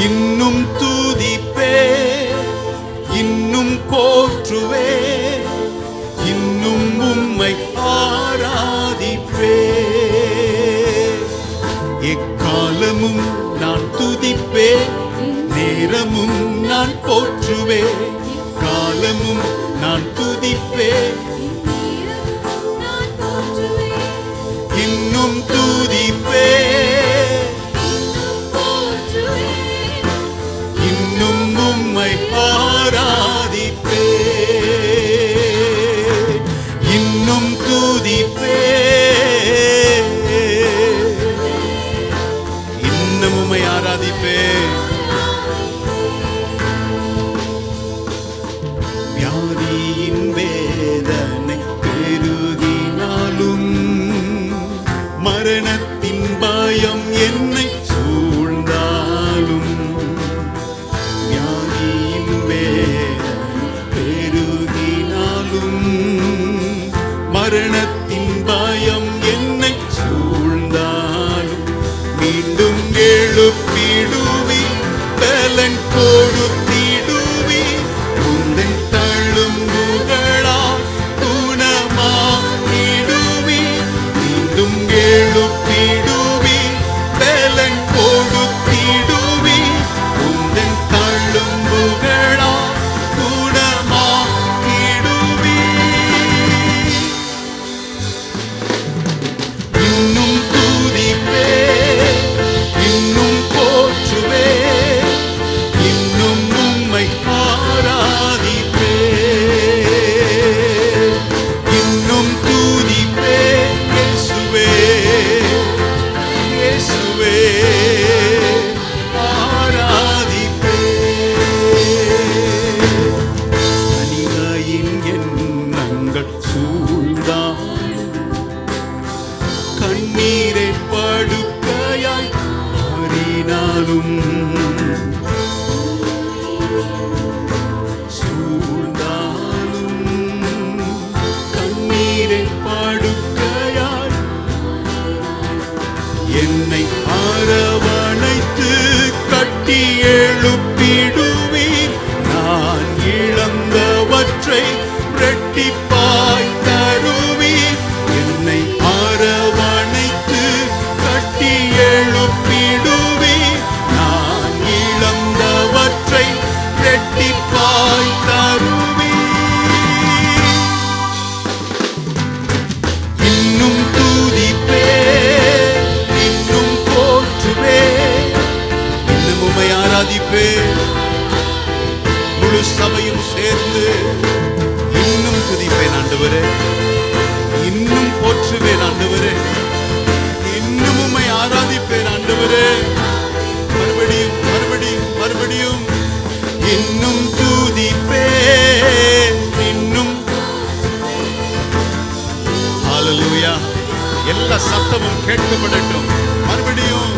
இன்னும் துதிப்பே, இன்னும் போற்றுவே, இன்னும் உம்மை ஆராதிப்பே. எக்காலமும் நான் துதிப்பே, நேரமும் நான் போற்றுவே, காலமும் நான் துதிப்பே, இன்னும் துதிப்பே, இன்னும் உம்மை ஆராதிப்பே, இன்னும் துதிப்பே, இன்னும் உம்மை ஆராதிப்பே. வியாதியின் வேதனை பெருகினாலும், மரணத்தின் பயம் என்னை சூழ்ந்தாலும், வியாதியின் வேதனை பெருகினாலும், மரணத்தின் பயம் என்னை சூழ்ந்தாலும், மீண்டும் எழுப்பிடுவி, பலன் கொடுத்திடுவி, உந்தன் தழும்புகளால் குணமாக்கிடுவி, மீண்டும் எழுப்பிடுவி, பலன் கொடுத்திடுவி, உந்தன் தழும்புகளால் குணமாக்கிடுவி. இன்னும் துதிப்பே, இன்னும் போற்றுவே, இன்னும் உம்மை ஆராதிப்பே, இன்னும் துதிப்பே, இயேசுவே, இயேசுவே, ஆராதிப்பே. தனிமையின் எண்ணங்கள் சூழ்ந்தால், கண்ணீரை படுக்கையாய் மாறினாலும், சூழ்ந்தாலும், கண்ணீரை படுக்கையாய் என்னை அரவணைத்து கட்டி எழுப்பிடுவீர், நான் இழந்தவற்றை இரட்டிப்பாய் தருவீர், என்னை அரவணைத்து கட்டி எழுப்பிடுவீர், நான் இழந்தவற்றை இரட்டிப்பாய் தருவீர். இன்னும் துதிப்பே, இன்னும் போற்றுவே, இன்னும் உம்மை ஆராதிப்பே. முழு சபையும் சேர்ந்து இன்னும் துதிப்பேன் ஆண்டவரே, இன்னும் போற்றுவேன் ஆண்டவரே, இன்னும் உம்மை ஆராதிப்பேன் ஆண்டவரே. மறுபடியும் மறுபடியும் மறுபடியும் இன்னும் துதிப்பேன், இன்னும். ஹல்லேலூயா. எல்லா சத்தமும் கேட்கப்படட்டும். மறுபடியும்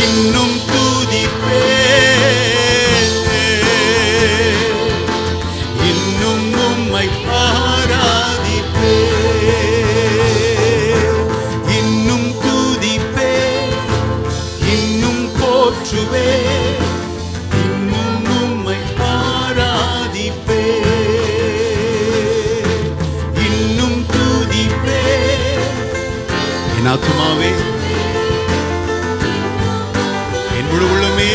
இன்னும் துதிப்பேன், இன்னும் உம்மை ஆராதிப்பேன், இன்னும் துதிப்பேன், இன்னும் போற்றுவேன், இன்னும் உம்மை ஆராதிப்பேன், இன்னும் துதிப்பேன். என் ஆத்துமாவே, என் முழு உள்ளமே